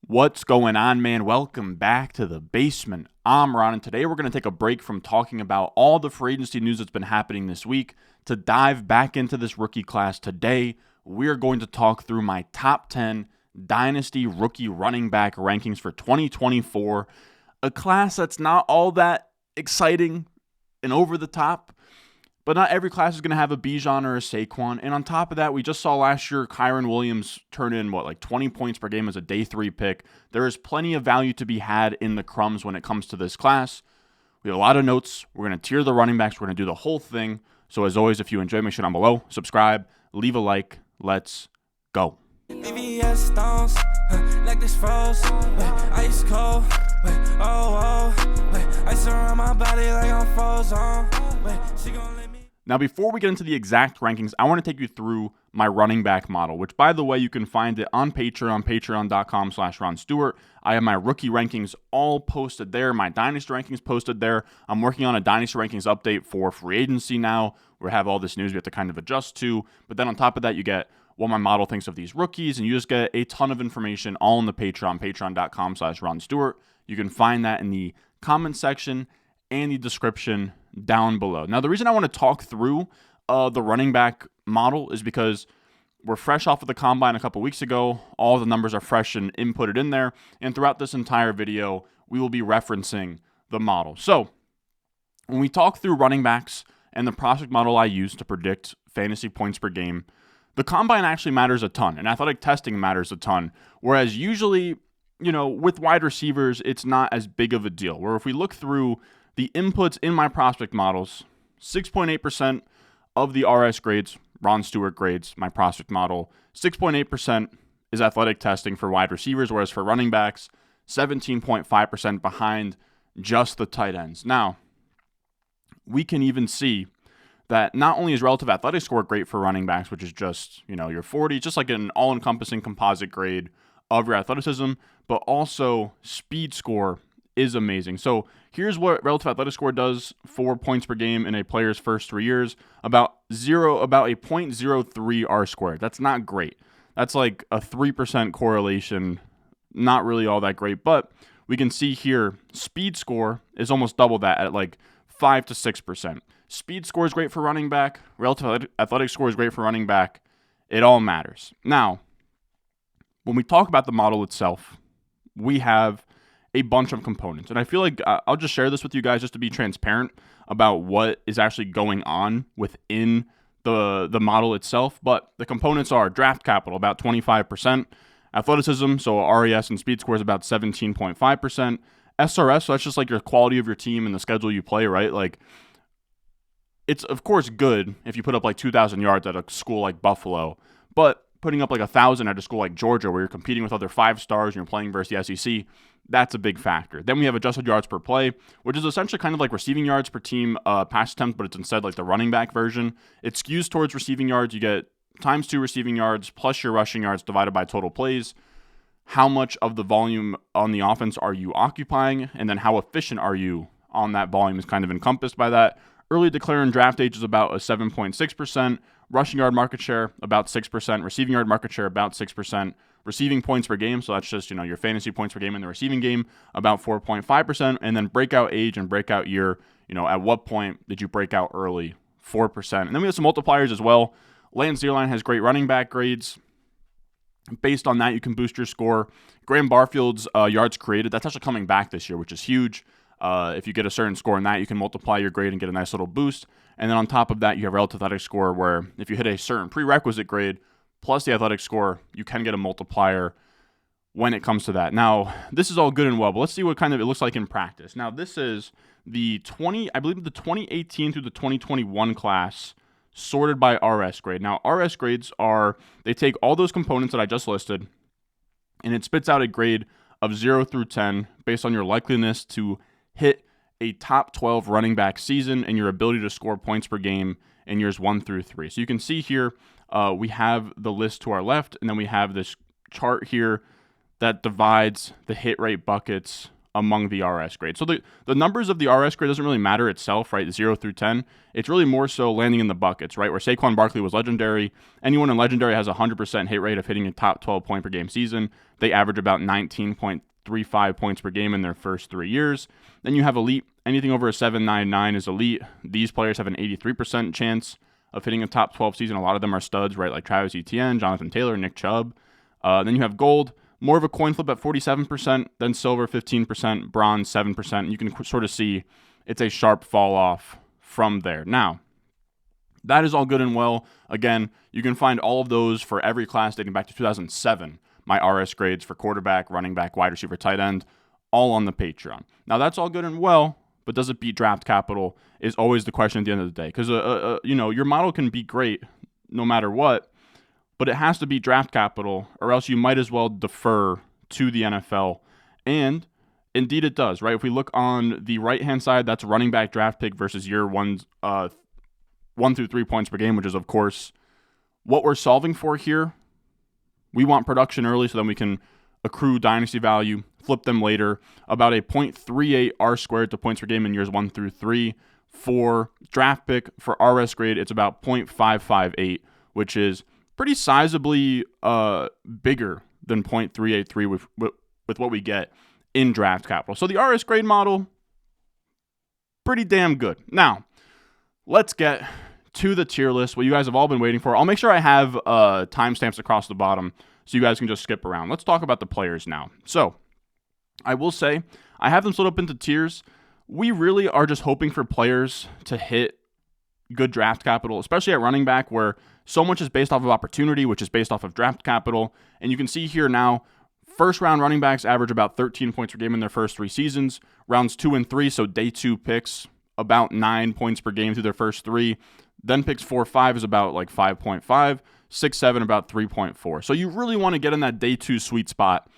What's going on, man? Welcome back to the basement. I'm Ron, and today we're going to take a break from talking about all the free agency news that's been happening this week to dive back into this rookie class. Today, we're going to talk through my top 10 Dynasty rookie running back rankings for 2024, a class that's not all that exciting and over the top. But not every class is going to have a Bijan or a Saquon. And on top of that, we just saw last year Kyren Williams turn in, 20 points per game as a day 3 pick. There is plenty of value to be had in the crumbs when it comes to this class. We have a lot of notes. We're going to tier the running backs. We're going to do the whole thing. So as always, if you enjoy, make sure down below, subscribe, leave a like. Let's go. Stones, like this froze, ice cold, ice around my body like I'm frozen. She gon' let me. Now, before we get into the exact rankings, I want to take you through my running back model, which, by the way, you can find it on Patreon, patreon.com/Ron Stewart. I have my rookie rankings all posted there, my Dynasty rankings posted there. I'm working on a Dynasty rankings update for free agency now. We have all this news we have to kind of adjust to. But then on top of that, you get what my model thinks of these rookies, and you just get a ton of information all in the Patreon, patreon.com/Ron Stewart. You can find that in the comment section and the description down below. Now, the reason I want to talk through the running back model is because we're fresh off of the combine a couple weeks ago. All the numbers are fresh and inputted in there. And throughout this entire video, we will be referencing the model. So when we talk through running backs and the prospect model I use to predict fantasy points per game, the combine actually matters a ton, and athletic testing matters a ton. Whereas usually, with wide receivers, it's not as big of a deal. Where if we look through the inputs in my prospect models, 6.8% of the RS grades, Ron Stewart grades, my prospect model, 6.8% is athletic testing for wide receivers, whereas for running backs, 17.5% behind just the tight ends. Now, we can even see that not only is relative athletic score great for running backs, which is just, your 40, just like an all-encompassing composite grade of your athleticism, but also speed score is amazing. So here's what relative athletic score does for points per game in a player's first 3 years. About a 0.03 R squared. That's not great. That's like a 3% correlation. Not really all that great, but we can see here speed score is almost double that at like 5 to 6%. Speed score is great for running back. Relative athletic score is great for running back. It all matters. Now, when we talk about the model itself, we have a bunch of components. And I feel like I'll just share this with you guys just to be transparent about what is actually going on within the model itself. But the components are draft capital, about 25%. Athleticism, so RES and speed score is about 17.5%. SRS, so that's just like your quality of your team and the schedule you play, right? Like, it's, of course, good if you put up like 2,000 yards at a school like Buffalo, but putting up like 1,000 at a school like Georgia where you're competing with other 5-stars and you're playing versus the SEC, that's a big factor. Then we have adjusted yards per play, which is essentially kind of like receiving yards per team pass attempt, but it's instead like the running back version. It skews towards receiving yards. You get times 2 receiving yards plus your rushing yards divided by total plays. How much of the volume on the offense are you occupying? And then how efficient are you on that volume is kind of encompassed by that. Early declare and draft age is about a 7.6%. Rushing yard market share, about 6%. Receiving yard market share, about 6%. Receiving points per game, so that's just, your fantasy points per game in the receiving game, about 4.5%. And then breakout age and breakout year, at what point did you break out early? 4%. And then we have some multipliers as well. Lance Zierlein has great running back grades. Based on that, you can boost your score. Graham Barfield's yards created, that's actually coming back this year, which is huge. If you get a certain score in that, you can multiply your grade and get a nice little boost. And then on top of that, you have relative athletic score where if you hit a certain prerequisite grade plus the athletic score, you can get a multiplier when it comes to that. Now, this is all good and well, but let's see what kind of it looks like in practice. Now, this is the 2018 through the 2021 class sorted by RS grade. Now, RS grades they take all those components that I just listed, and it spits out a grade of 0 through 10 based on your likeliness to hit a top 12 running back season and your ability to score points per game in years 1 through 3. So you can see here, we have the list to our left, and then we have this chart here that divides the hit rate buckets among the RS grade. So the numbers of the RS grade doesn't really matter itself, right? 0 through 10. It's really more so landing in the buckets, right? Where Saquon Barkley was legendary. Anyone in legendary has a 100% hit rate of hitting a top 12 point per game season. They average about 19.35 points per game in their first 3 years. Then you have elite. Anything over a 7.99 is elite. These players have an 83% chance of hitting a top 12 season. A lot of them are studs, right? Like Travis Etienne, Jonathan Taylor, Nick Chubb. Then you have gold. More of a coin flip at 47%, then silver 15%, bronze 7%. You can sort of see it's a sharp fall off from there. Now, that is all good and well. Again, you can find all of those for every class dating back to 2007. My RS grades for quarterback, running back, wide receiver, tight end, all on the Patreon. Now, that's all good and well, but does it beat draft capital is always the question at the end of the day. Because, your model can be great no matter what, but it has to be draft capital, or else you might as well defer to the NFL. And indeed it does, right? If we look on the right-hand side, that's running back draft pick versus year 1 through 3 points per game, which is, of course, what we're solving for here. We want production early so then we can accrue dynasty value, flip them later. About a 0.38 R-squared to points per game in years 1 through 3. For draft pick, for RS grade, it's about 0.558, which is pretty sizably bigger than 0.383 with what we get in draft capital. So the RS grade model, pretty damn good. Now, let's get to the tier list, what you guys have all been waiting for. I'll make sure I have timestamps across the bottom so you guys can just skip around. Let's talk about the players now. So I will say I have them split up into tiers. We really are just hoping for players to hit good draft capital, especially at running back, where so much is based off of opportunity, which is based off of draft capital. And you can see here now, first round running backs average about 13 points per game in their first 3 seasons. Rounds 2 and 3, so day 2 picks, about 9 points per game through their first 3. Then picks 4, 5 is about like 5.5. 6, 7, about 3.4. So you really want to get in that day 2 sweet spot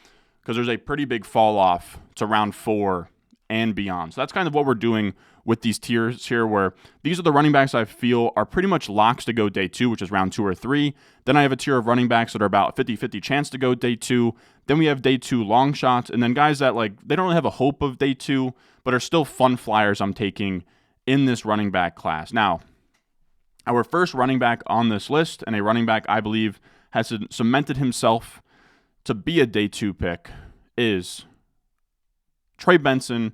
because there's a pretty big fall off to round 4 and beyond. So that's kind of what we're doing with these tiers here, where these are the running backs I feel are pretty much locks to go day 2, which is round 2 or 3. Then I have a tier of running backs that are about 50-50 chance to go day 2. Then we have day 2 long shots, and then guys that they don't really have a hope of day 2, but are still fun flyers I'm taking in this running back class. Now, our first running back on this list, and a running back I believe has cemented himself to be a day 2 pick, is Trey Benson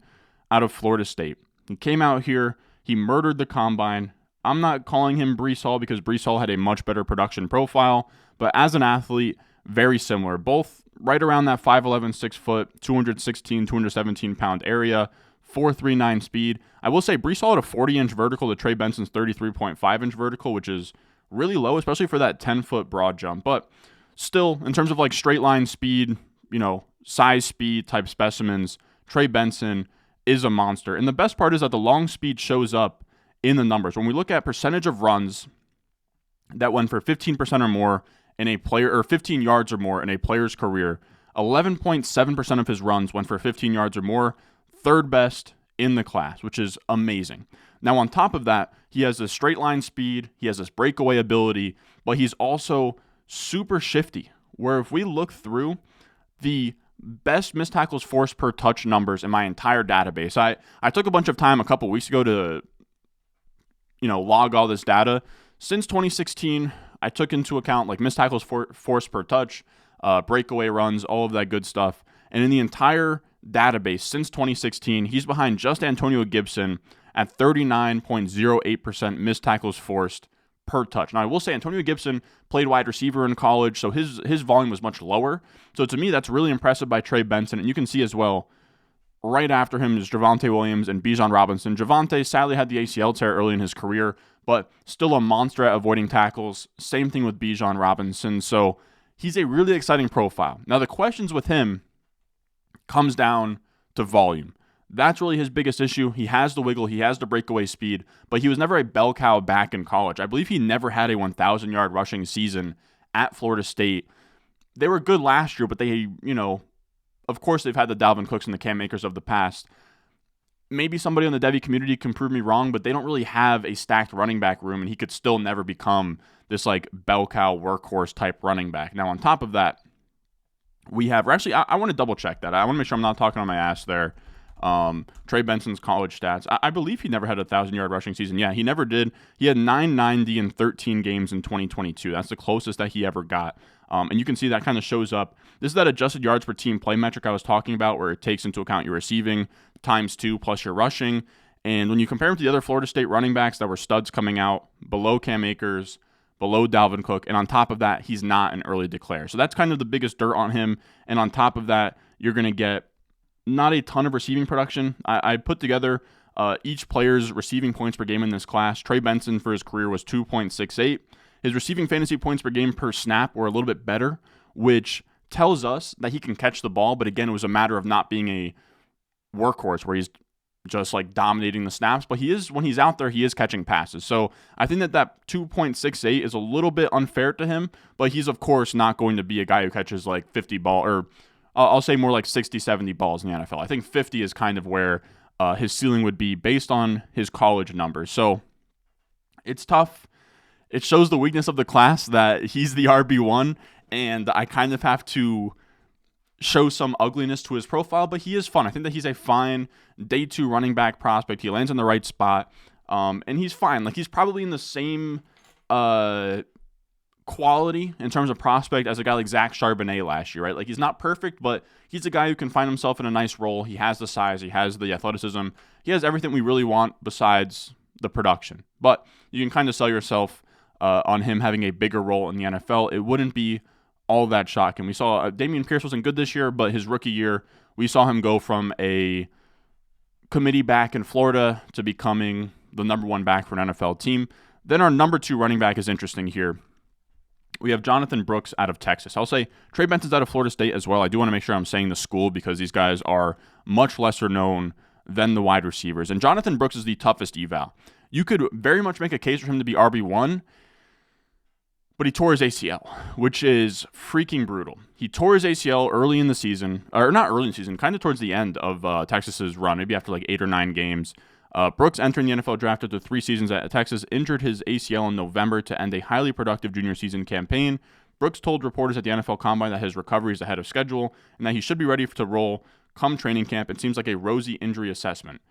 out of Florida State. He came out here, he murdered the combine. I'm not calling him Breece Hall because Breece Hall had a much better production profile, but as an athlete, very similar. Both right around that 5'11", 6 foot, 216, 217 pound area, 4.39 speed. I will say Breece Hall had a 40-inch vertical to Trey Benson's 33.5-inch vertical, which is really low, especially for that 10-foot broad jump. But still, in terms of straight line speed, size speed type specimens, Trey Benson is a monster. And the best part is that the long speed shows up in the numbers. When we look at percentage of runs that went for 15% or more in a player, or 15 yards or more in a player's career, 11.7% of his runs went for 15 yards or more, third best in the class, which is amazing. Now, on top of that, he has this straight line speed, he has this breakaway ability, but he's also super shifty, where if we look through the best missed tackles forced per touch numbers in my entire database. I took a bunch of time a couple weeks ago to, log all this data. Since 2016, I took into account missed tackles forced per touch, breakaway runs, all of that good stuff. And in the entire database since 2016, he's behind just Antonio Gibson at 39.08% missed tackles forced per touch. Now, I will say Antonio Gibson played wide receiver in college, so his volume was much lower. So to me, that's really impressive by Trey Benson. And you can see as well, right after him is Javonte Williams and Bijan Robinson. Javonte sadly had the ACL tear early in his career, but still a monster at avoiding tackles. Same thing with Bijan Robinson. So he's a really exciting profile. Now, the questions with him comes down to volume. That's really his biggest issue. He has the wiggle, he has the breakaway speed, but he was never a bell cow back in college. I believe he never had a 1,000-yard rushing season at Florida State. They were good last year, but they, of course they've had the Dalvin Cooks and the Cam Akers of the past. Maybe somebody on the Devy community can prove me wrong, but they don't really have a stacked running back room, and he could still never become this bell cow workhorse type running back. Now, on top of that, we have, I want to double check that. I want to make sure I'm not talking on my ass there. Trey Benson's college stats. I believe he never had a 1,000-yard rushing season. Yeah, he never did. He had 990 in 13 games in 2022. That's the closest that he ever got. And you can see that kind of shows up. This is that adjusted yards per team play metric I was talking about, where it takes into account your receiving times 2 plus your rushing. And when you compare him to the other Florida State running backs that were studs coming out, below Cam Akers, below Dalvin Cook, and on top of that, he's not an early declare. So that's kind of the biggest dirt on him. And on top of that, you're going to get not a ton of receiving production. I put together each player's receiving points per game in this class. Trey Benson for his career was 2.68. His receiving fantasy points per game per snap were a little bit better, which tells us that he can catch the ball. But again, it was a matter of not being a workhorse where he's just like dominating the snaps. But he is, when he's out there, he is catching passes. So I think that 2.68 is a little bit unfair to him. But he's, of course, not going to be a guy who catches like 50 ball, or I'll say more like 60, 70 balls in the NFL. I think 50 is kind of where his ceiling would be based on his college numbers. So it's tough. It shows the weakness of the class that he's the RB1, and I kind of have to show some ugliness to his profile, but he is fun. I think that he's a fine day 2 running back prospect. He lands in the right spot, and he's fine. Like, he's probably in the same quality in terms of prospect as a guy like Zach Charbonnet last year, right? Like, he's not perfect, but he's a guy who can find himself in a nice role. He has the size, he has the athleticism, he has everything we really want besides the production. But you can kind of sell yourself on him having a bigger role in the NFL. It wouldn't be all that shocking. We saw Dameon Pierce wasn't good this year, but his rookie year, we saw him go from a committee back in Florida to becoming the number 1 back for an NFL team. Then our number 2 running back is interesting here. We have Jonathan Brooks out of Texas. I'll say Trey Benson's out of Florida State as well. I do want to make sure I'm saying the school because these guys are much lesser known than the wide receivers. And Jonathan Brooks is the toughest eval. You could very much make a case for him to be RB1, but he tore his ACL, which is freaking brutal. He tore his ACL early in the season, or not early in the season, kind of towards the end of Texas's run, maybe after like 8 or 9 games. Brooks, entering the NFL draft after 3 seasons at Texas, injured his ACL in November to end a highly productive junior season campaign. Brooks told reporters at the NFL Combine that his recovery is ahead of schedule and that he should be ready to roll come training camp. It seems like a rosy injury assessment.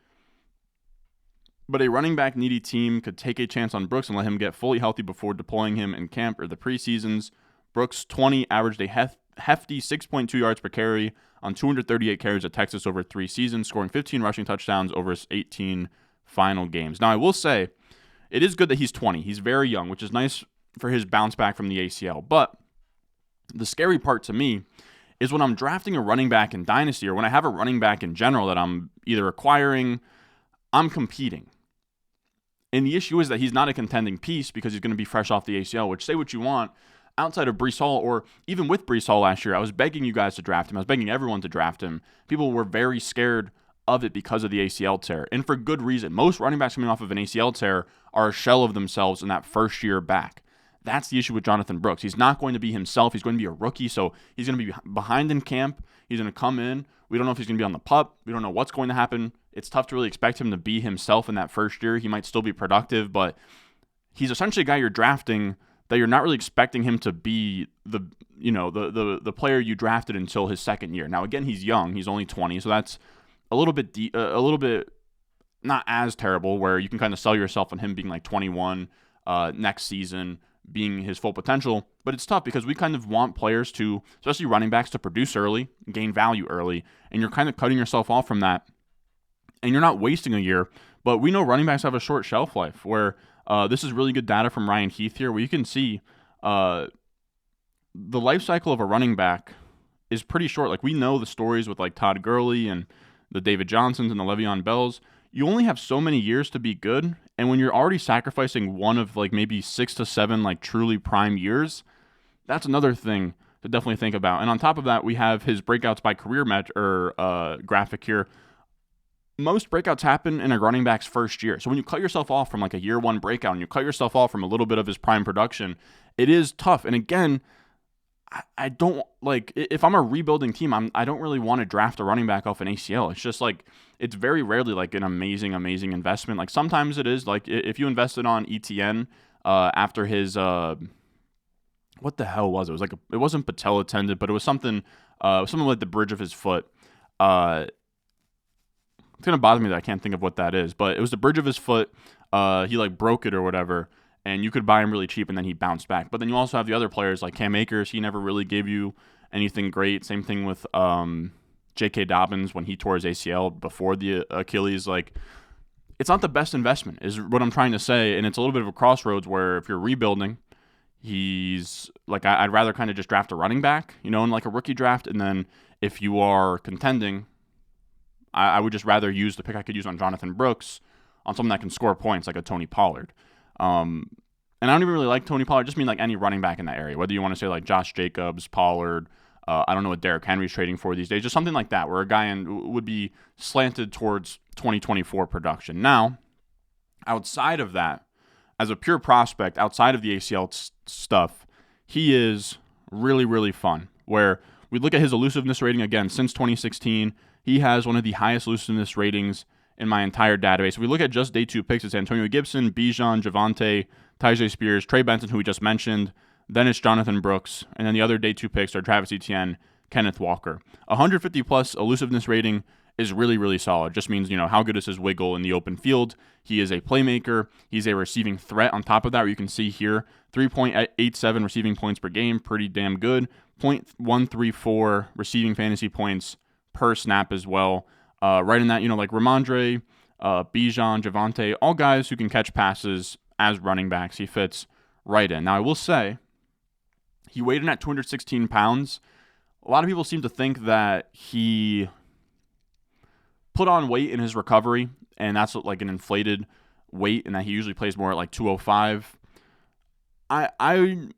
But a running back needy team could take a chance on Brooks and let him get fully healthy before deploying him in camp or the preseasons. Brooks, 20, averaged a hefty 6.2 yards per carry on 238 carries at Texas over 3 seasons, scoring 15 rushing touchdowns over his 18 final games. Now, I will say, it is good that he's 20. He's very young, which is nice for his bounce back from the ACL. But the scary part to me is when I'm drafting a running back in Dynasty, or when I have a running back in general that I'm either acquiring, I'm competing. And the issue is that he's not a contending piece because he's going to be fresh off the ACL, which, say what you want, outside of Breece Hall, or even with Breece Hall last year, I was begging you guys to draft him. I was begging everyone to draft him. People were very scared of it because of the ACL tear, and for good reason. Most running backs coming off of an ACL tear are a shell of themselves in that first year back. That's the issue with Jonathan Brooks. He's not going to be himself. He's going to be a rookie, so he's going to be behind in camp. He's going to come in. We don't know if he's going to be on the PUP. We don't know what's going to happen. It's tough to really expect him to be himself in that first year. He might still be productive, but he's essentially a guy you're drafting that you're not really expecting him to be the player you drafted until his second year. Now, again, he's young. He's only 20, so that's a little bit not as terrible, where you can kind of sell yourself on him being like 21 next season, being his full potential. But it's tough because we kind of want players to, especially running backs, to produce early, gain value early, and you're kind of cutting yourself off from that. And you're not wasting a year, but we know running backs have a short shelf life, where this is really good data from Ryan Heath here, where you can see the life cycle of a running back is pretty short. Like, we know the stories with like Todd Gurley and the David Johnsons and the Le'Veon Bells. You only have so many years to be good, and when you're already sacrificing one of like maybe 6 to 7 like truly prime years, that's another thing to definitely think about. And on top of that, we have his breakouts by career graphic here. Most breakouts happen in a running back's first year. So when you cut yourself off from like a year 1 breakout and you cut yourself off from a little bit of his prime production, it is tough. And again, I don't like, if I'm a rebuilding team, I don't really want to draft a running back off an ACL. It's just like, it's very rarely like an amazing investment. Like, sometimes it is. Like, if you invested on ETN after his what the hell was it? It was like it wasn't patella tendon, but it was something like the bridge of his foot. It's going to bother me that I can't think of what that is, but it was the bridge of his foot. He like broke it or whatever, and you could buy him really cheap, and then he bounced back. But then you also have the other players like Cam Akers. He never really gave you anything great. Same thing with J.K. Dobbins when he tore his ACL before the Achilles. Like, it's not the best investment is what I'm trying to say, and it's a little bit of a crossroads where if you're rebuilding, he's like I'd rather kind of just draft a running back, in like a rookie draft, and then if you are contending, I would just rather use the pick I could use on Jonathan Brooks on someone that can score points like a Tony Pollard. And I don't even really like Tony Pollard. I just mean like any running back in that area, whether you want to say like Josh Jacobs, Pollard, I don't know what Derrick Henry's trading for these days, just something like that where a guy would be slanted towards 2024 production. Now, outside of that, as a pure prospect, outside of the ACL stuff, he is really, really fun. Where we look at his elusiveness rating, again, since 2016, he has one of the highest elusiveness ratings in my entire database. If we look at just day 2 picks, it's Antonio Gibson, Bijan, Javonte, Tyjae Spears, Trey Benson, who we just mentioned, then it's Jonathan Brooks, and then the other day 2 picks are Travis Etienne, Kenneth Walker. 150-plus elusiveness rating is really, really solid. Just means, how good is his wiggle in the open field. He is a playmaker. He's a receiving threat on top of that, where you can see here, 3.87 receiving points per game, pretty damn good. 0.134 receiving fantasy points per snap as well. Right in that, like Ramondre, Bijan, Javonte, all guys who can catch passes as running backs. He fits right in. Now, I will say, he weighed in at 216 pounds. A lot of people seem to think that he put on weight in his recovery, and that's like an inflated weight, and that he usually plays more at like 205. I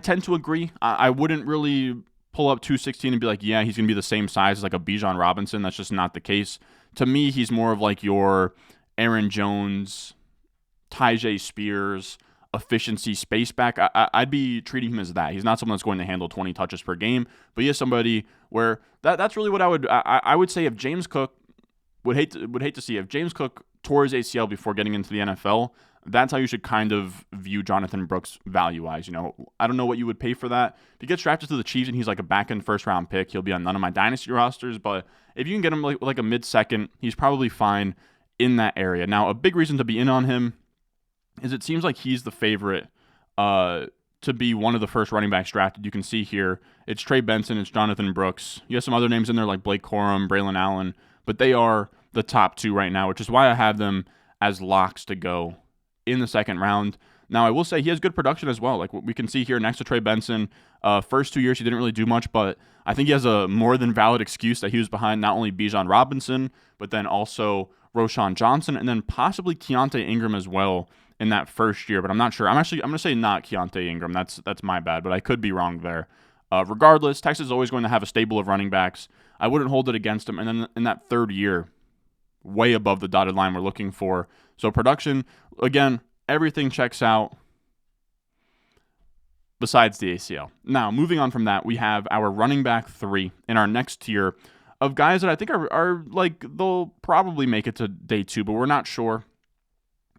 tend to agree. I wouldn't really pull up 216 and be like, yeah, he's going to be the same size as like a Bijan Robinson. That's just not the case. To me, he's more of like your Aaron Jones, Tyjae Spears, efficiency space back. I'd be treating him as that. He's not someone that's going to handle 20 touches per game, but he is somebody where that's really what I would say if James Cook would hate to see if James Cook tore his ACL before getting into the NFL. That's how you should kind of view Jonathan Brooks value-wise. I don't know what you would pay for that. If he gets drafted to the Chiefs and he's like a back-end first-round pick, he'll be on none of my dynasty rosters. But if you can get him like a mid-second, he's probably fine in that area. Now, a big reason to be in on him is it seems like he's the favorite to be one of the first running backs drafted. You can see here, it's Trey Benson, it's Jonathan Brooks. You have some other names in there like Blake Corum, Braelon Allen, but they are the top 2 right now, which is why I have them as locks to go in the second round. Now, I will say he has good production as well. Like we can see here next to Trey Benson, first 2 years he didn't really do much, but I think he has a more than valid excuse that he was behind not only Bijan Robinson, but then also Roschon Johnson, and then possibly Keontae Ingram as well in that first year. But I'm not sure. I'm going to say not Keontae Ingram. That's my bad, but I could be wrong there. Regardless, Texas is always going to have a stable of running backs. I wouldn't hold it against him. And then in that third year, way above the dotted line we're looking for. So production, again, everything checks out besides the ACL. Now, moving on from that, we have our running back 3 in our next tier of guys that I think are like, they'll probably make it to day 2, but we're not sure.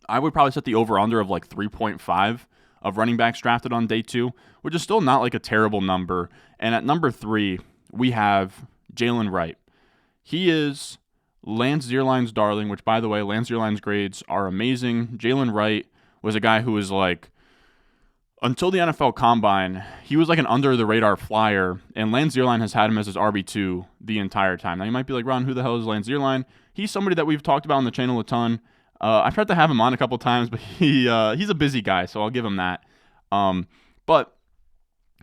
I would probably set the over-under of like 3.5 of running backs drafted on day 2, which is still not like a terrible number. And at number 3, we have Jaylen Wright. He is Lance Zierlein's darling, which, by the way, Lance Zierlein's grades are amazing. Jaylen Wright was a guy who was like, until the NFL Combine, he was like an under-the-radar flyer, and Lance Zierlein has had him as his RB2 the entire time. Now, you might be like, Ron, who the hell is Lance Zierlein? He's somebody that we've talked about on the channel a ton. I've tried to have him on a couple times, but he's a busy guy, so I'll give him that. But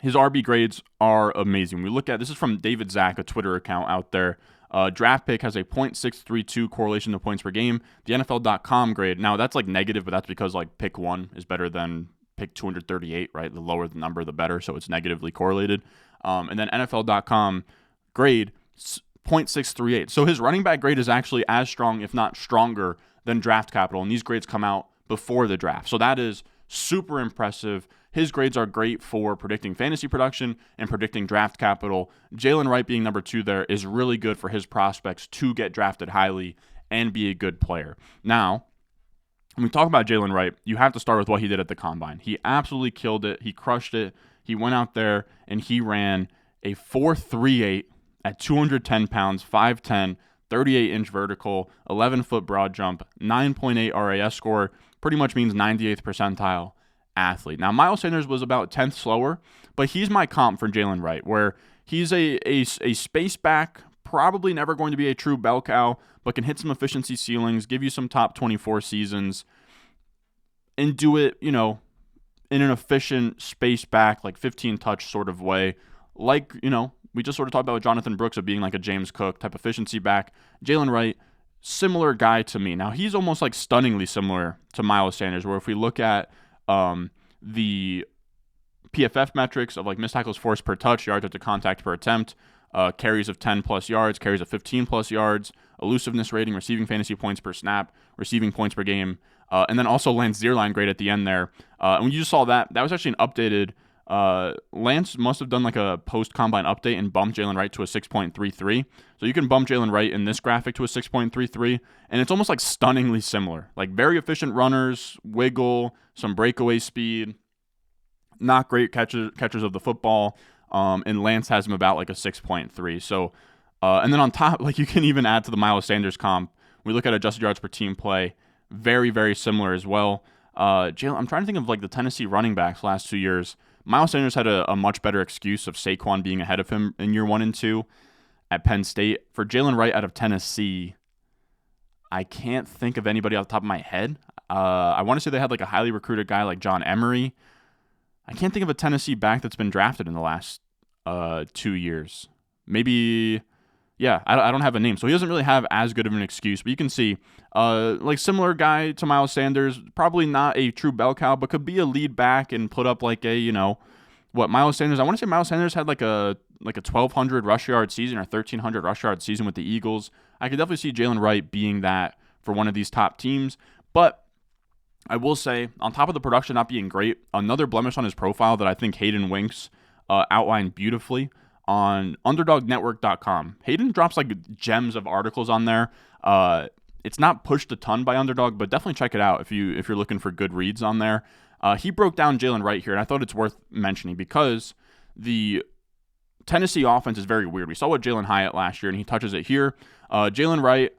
his RB grades are amazing. We look at, this is from David Zack, a Twitter account out there. Draft pick has a .632 correlation to points per game. The NFL.com grade, now that's like negative, but that's because like pick 1 is better than pick 238, right? The lower the number, the better, so it's negatively correlated. And then NFL.com grade, .638. So his running back grade is actually as strong, if not stronger, than draft capital, and these grades come out before the draft. So that is super impressive. His grades are great for predicting fantasy production and predicting draft capital. Jaylen Wright being number 2 there is really good for his prospects to get drafted highly and be a good player. Now, when we talk about Jaylen Wright, you have to start with what he did at the Combine. He absolutely killed it. He crushed it. He went out there and he ran a 4.38 at 210 pounds, 5'10", 38-inch vertical, 11-foot broad jump, 9.8 RAS score, pretty much means 98th percentile athlete. Now, Miles Sanders was about 10th slower, but he's my comp for Jaylen Wright, where he's a space back, probably never going to be a true bell cow, but can hit some efficiency ceilings, give you some top 24 seasons, and do it, in an efficient space back, like 15 touch sort of way. Like, we just sort of talked about with Jonathan Brooks of being like a James Cook type efficiency back. Jaylen Wright, similar guy to me. Now, he's almost like stunningly similar to Miles Sanders, where if we look at the PFF metrics of like missed tackles forced per touch, yards after contact per attempt, carries of 10 plus yards, carries of 15 plus yards, elusiveness rating, receiving fantasy points per snap, receiving points per game, and then also Lance Zierlein grade at the end there. And when you just saw that was actually an updated. Lance must have done like a post-combine update and bumped Jaylen Wright to a 6.33. So you can bump Jaylen Wright in this graphic to a 6.33, and it's almost like stunningly similar. Like very efficient runners, wiggle, some breakaway speed, not great catchers of the football, and Lance has him about like a 6.3. So, and then on top, like you can even add to the Miles Sanders comp. We look at adjusted yards per team play, very, very similar as well. I'm trying to think of like the Tennessee running backs last 2 years. Miles Sanders had a much better excuse of Saquon being ahead of him in year 1 and 2 at Penn State. For Jaylen Wright out of Tennessee, I can't think of anybody off the top of my head. I want to say they had like a highly recruited guy like John Emery. I can't think of a Tennessee back that's been drafted in the last 2 years. Maybe, yeah, I don't have a name. So he doesn't really have as good of an excuse. But you can see, like similar guy to Miles Sanders, probably not a true bell cow, but could be a lead back and put up like a, Miles Sanders. I want to say Miles Sanders had like a 1,200 rush yard season or 1,300 rush yard season with the Eagles. I could definitely see Jaylen Wright being that for one of these top teams. But I will say, on top of the production not being great, another blemish on his profile that I think Hayden Winks outlined beautifully on UnderdogNetwork.com. Hayden drops like gems of articles on there. It's not pushed a ton by Underdog, but definitely check it out if you're looking for good reads on there. He broke down Jaylen Wright here, and I thought it's worth mentioning because the Tennessee offense is very weird. We saw what Jalen Hyatt last year, and he touches it here. Jaylen Wright,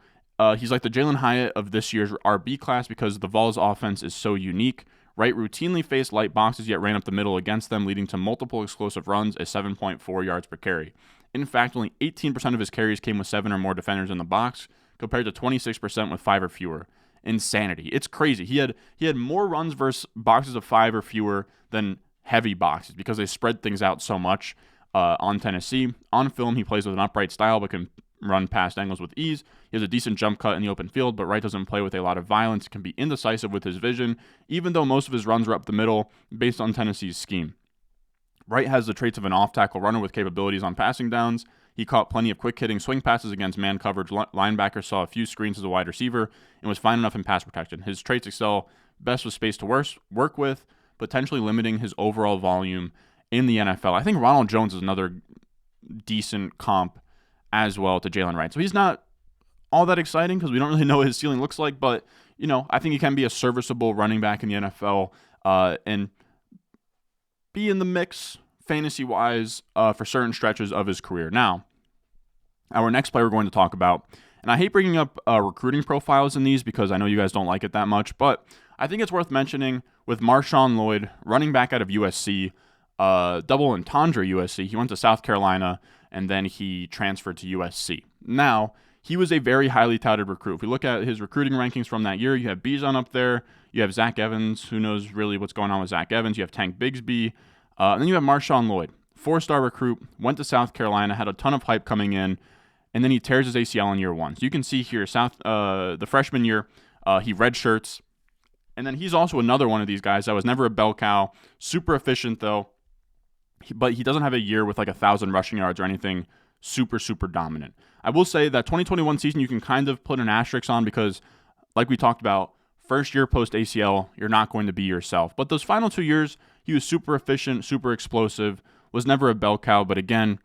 he's like the Jalen Hyatt of this year's RB class because the Vols offense is so unique. Wright routinely faced light boxes, yet ran up the middle against them, leading to multiple explosive runs at 7.4 yards per carry. In fact, only 18% of his carries came with 7 or more defenders in the box, compared to 26% with 5 or fewer. Insanity. It's crazy. He had more runs versus boxes of 5 or fewer than heavy boxes because they spread things out so much on Tennessee. On film, he plays with an upright style but can run past angles with ease. He has a decent jump cut in the open field, but Wright doesn't play with a lot of violence, can be indecisive with his vision, even though most of his runs are up the middle based on Tennessee's scheme. Wright has the traits of an off-tackle runner with capabilities on passing downs. He caught plenty of quick-hitting swing passes against man coverage linebackers, saw a few screens as a wide receiver, and was fine enough in pass protection. His traits excel best with space to work with, potentially limiting his overall volume in the NFL. I think Ronald Jones is another decent comp as well to Jaylen Wright. So he's not all that exciting because we don't really know what his ceiling looks like, but, I think he can be a serviceable running back in the NFL and be in the mix fantasy-wise for certain stretches of his career. Now, our next player we're going to talk about, and I hate bringing up recruiting profiles in these because I know you guys don't like it that much, but I think it's worth mentioning with Marshawn LLoyd, running back out of USC, double entendre USC. He went to South Carolina, and then he transferred to USC. Now, he was a very highly touted recruit. If we look at his recruiting rankings from that year, you have Bijan up there, you have Zach Evans, who knows really what's going on with Zach Evans, you have Tank Bigsby, and then you have Marshawn LLoyd, 4-star recruit, went to South Carolina, had a ton of hype coming in, and then he tears his ACL in year 1. So you can see here, the freshman year, he redshirts, and then he's also another one of these guys that was never a bell cow, super efficient though, but he doesn't have a year with like 1,000 rushing yards or anything super, super dominant. I will say that 2021 season you can kind of put an asterisk on because, like we talked about, first year post ACL, you're not going to be yourself. But those final 2 years, he was super efficient, super explosive, was never a bell cow. But again,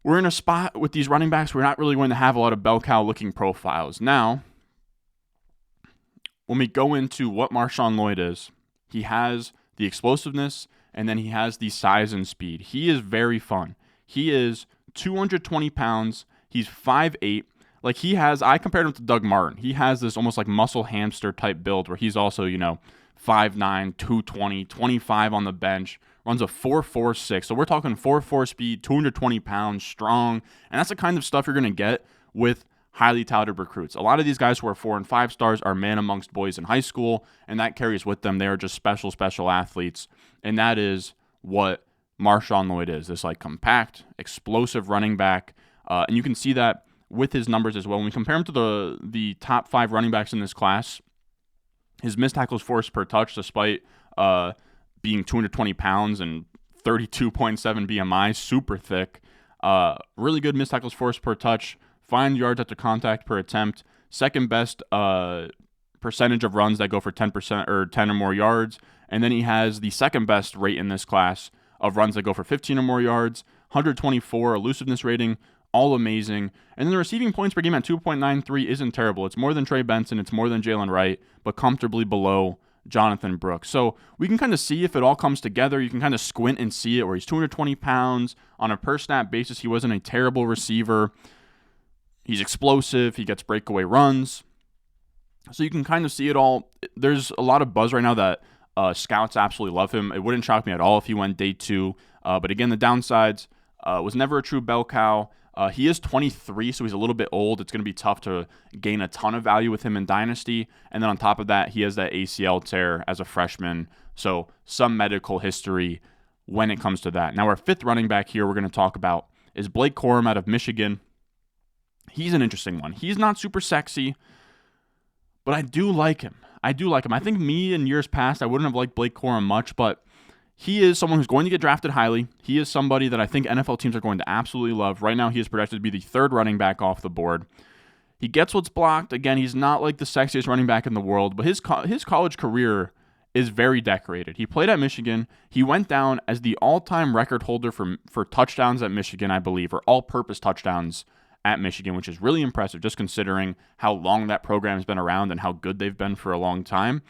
we're in a spot with these running backs, we're not really going to have a lot of bell cow looking profiles. Now, when we go into what Marshawn LLoyd is, he has the explosiveness and then he has the size and speed. He is very fun. He is 220 pounds. He's 5'8". Like I compared him to Doug Martin. He has this almost like muscle hamster type build where he's also, 5'9", 220, 25 on the bench, runs a 4.46. So we're talking 4.4 speed, 220 pounds, strong. And that's the kind of stuff you're going to get with highly touted recruits. A lot of these guys who are 4 and 5 stars are man amongst boys in high school, and that carries with them. They are just special athletes. And that is what Marshawn LLoyd is, this like compact, explosive running back. And you can see that with his numbers as well. When we compare him to the top 5 running backs in this class, his missed tackles forced per touch, despite being 220 pounds and 32.7 BMI, super thick. Really good missed tackles forced per touch, fine yards after contact per attempt, second best percentage of runs that go for 10% or 10 or more yards. And then he has the second best rate in this class of runs that go for 15 or more yards, 124 elusiveness rating, all amazing. And then the receiving points per game at 2.93 isn't terrible. It's more than Trey Benson, it's more than Jaylen Wright, but comfortably below Jonathan Brooks. So we can kind of see if it all comes together. You can kind of squint and see it where he's 220 pounds. On a per snap basis, he wasn't a terrible receiver. He's explosive. He gets breakaway runs. So you can kind of see it all. There's a lot of buzz right now that scouts absolutely love him. It wouldn't shock me at all if he went day 2. But again, the downsides, was never a true bell cow. He is 23, so he's a little bit old. It's going to be tough to gain a ton of value with him in Dynasty. And then on top of that, he has that ACL tear as a freshman. So some medical history when it comes to that. Now, our 5th running back here we're going to talk about is Blake Corum out of Michigan. He's an interesting one. He's not super sexy, but I do like him. I think in years past, I wouldn't have liked Blake Corum much, but he is someone who's going to get drafted highly. He is somebody that I think NFL teams are going to absolutely love. Right now, he is projected to be the 3rd running back off the board. He gets what's blocked. Again, he's not like the sexiest running back in the world, but his college career is very decorated. He played at Michigan. He went down as the all-time record holder for touchdowns at Michigan, I believe, or all-purpose touchdowns at Michigan, which is really impressive just considering how long that program has been around and how good they've been for a long time.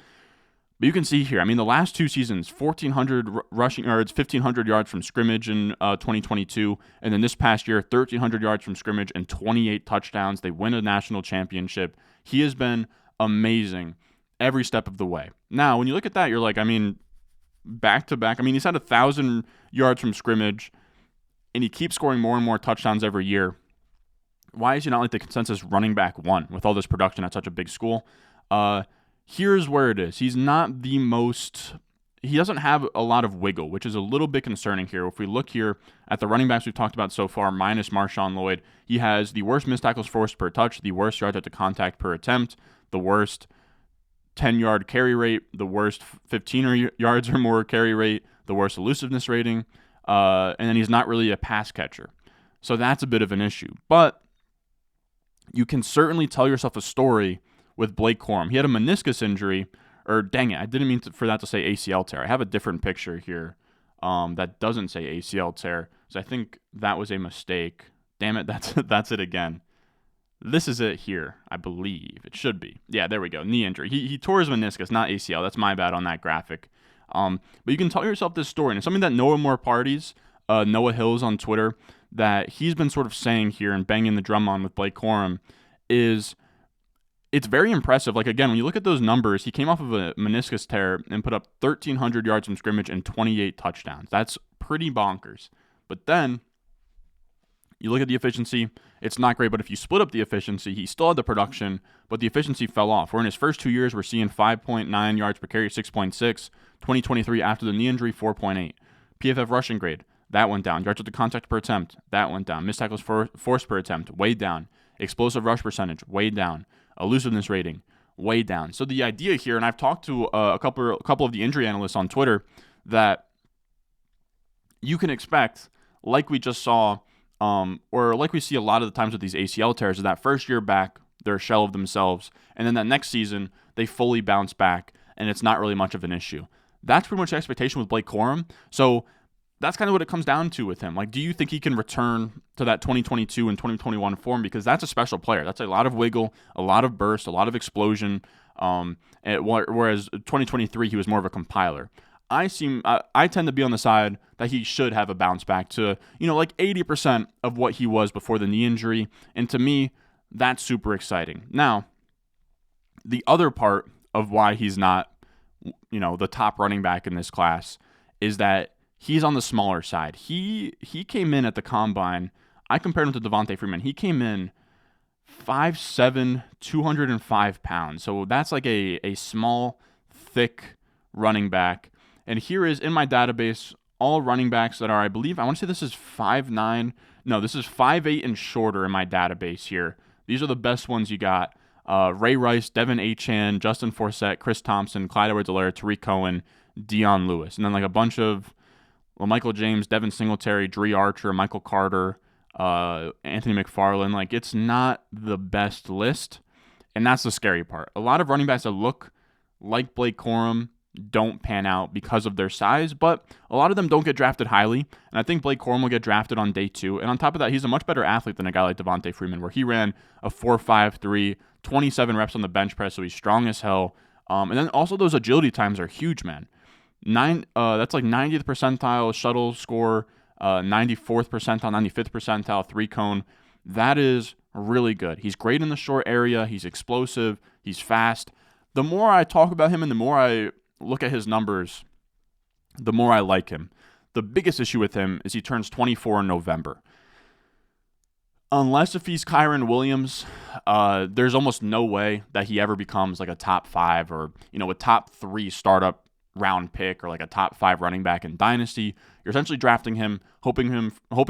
But you can see here, the last 2 seasons, 1,400 rushing yards, 1,500 yards from scrimmage in 2022, and then this past year, 1,300 yards from scrimmage and 28 touchdowns. They win a national championship. He has been amazing every step of the way. Now, when you look at that, you're like, back to back. He's had 1,000 yards from scrimmage, and he keeps scoring more and more touchdowns every year. Why is he not like the consensus running back 1 with all this production at such a big school? Here's where it is. He doesn't have a lot of wiggle, which is a little bit concerning here. If we look here at the running backs we've talked about so far, minus Marshawn LLoyd, he has the worst missed tackles forced per touch, the worst yards after contact per attempt, the worst 10-yard carry rate, the worst 15 yards or more carry rate, the worst elusiveness rating, and then he's not really a pass catcher. So that's a bit of an issue. But you can certainly tell yourself a story with Blake Corum. He had a meniscus injury, or dang it, I didn't mean for that to say ACL tear. I have a different picture here that doesn't say ACL tear, so I think that was a mistake. Damn it, that's it again. This is it here, I believe. It should be. Yeah, there we go, knee injury. He tore his meniscus, not ACL. That's my bad on that graphic. But you can tell yourself this story, and it's something that Noah More Parties, Noah Hills on Twitter, that he's been sort of saying here and banging the drum on with Blake Corum is it's very impressive. Like, again, when you look at those numbers, he came off of a meniscus tear and put up 1,300 yards from scrimmage and 28 touchdowns. That's pretty bonkers. But then you look at the efficiency, it's not great, but if you split up the efficiency, he still had the production, but the efficiency fell off. Where in his first 2 years, we're seeing 5.9 yards per carry, 6.6. 2023, after the knee injury, 4.8. PFF rushing grade, that went down. Yards with the contact per attempt, that went down. Missed tackles forced per attempt, way down. Explosive rush percentage, way down. Elusiveness rating, way down. So the idea here, and I've talked to a couple of the injury analysts on Twitter, that you can expect, like we just saw, or like we see a lot of the times with these ACL tears, is that first year back, they're a shell of themselves, and then that next season, they fully bounce back, and it's not really much of an issue. That's pretty much the expectation with Blake Corum. So that's kind of what it comes down to with him. Like, do you think he can return to that 2022 and 2021 form? Because that's a special player. That's a lot of wiggle, a lot of burst, a lot of explosion. Whereas 2023, he was more of a compiler. I tend to be on the side that he should have a bounce back to, like 80% of what he was before the knee injury. And to me, That's super exciting. Now, the other part of why he's not, the top running back in this class is that he's on the smaller side. He came in at the combine. I compared him to Devontae Freeman. He came in 5'7", 205 pounds. So that's like a small, thick running back. And here is in my database all running backs that are, I believe, I want to say this is 5'9". No, this is 5'8" and shorter in my database here. These are the best ones you got. Ray Rice, Devin Achane, Justin Forsett, Chris Thompson, Clyde Edwards-Helaire, Tariq Cohen, Dion Lewis. And then like a bunch of Michael James, Devin Singletary, Dree Archer, Michael Carter, Anthony McFarland. Like, it's not the best list, and that's the scary part. A lot of running backs that look like Blake Corum don't pan out because of their size, but a lot of them don't get drafted highly, and I think Blake Corum will get drafted on day 2. And on top of that, he's a much better athlete than a guy like Devontae Freeman, where he ran a 4.53, 27 reps on the bench press, so he's strong as hell. And then also those agility times are huge, man. That's like 90th percentile shuttle score, 94th percentile, 95th percentile, 3-cone. That is really good. He's great in the short area. He's explosive. He's fast. The more I talk about him and the more I look at his numbers, the more I like him. The biggest issue with him is he turns 24 in November. Unless if he's Kyren Williams, there's almost no way that he ever becomes like a top 5 or, a top 3 startup round pick or like a top 5 running back in Dynasty. You're essentially drafting him, hoping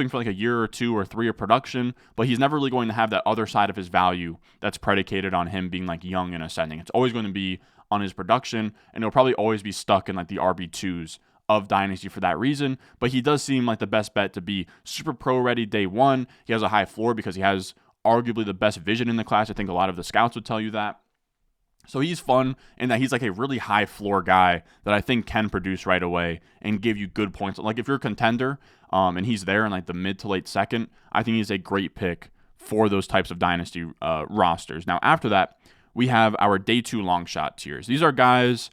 for like a year or 2 or 3 of production, but he's never really going to have that other side of his value that's predicated on him being like young and ascending. It's always going to be on his production, and he'll probably always be stuck in like the RB2s of Dynasty for that reason, but he does seem like the best bet to be super pro ready day 1. He has a high floor because he has arguably the best vision in the class. I think a lot of the scouts would tell you that. So he's fun in that he's like a really high floor guy that I think can produce right away and give you good points. Like if you're a contender and he's there in like the mid to late second, I think he's a great pick for those types of Dynasty rosters. Now after that, we have our day 2 long shot tiers. These are guys,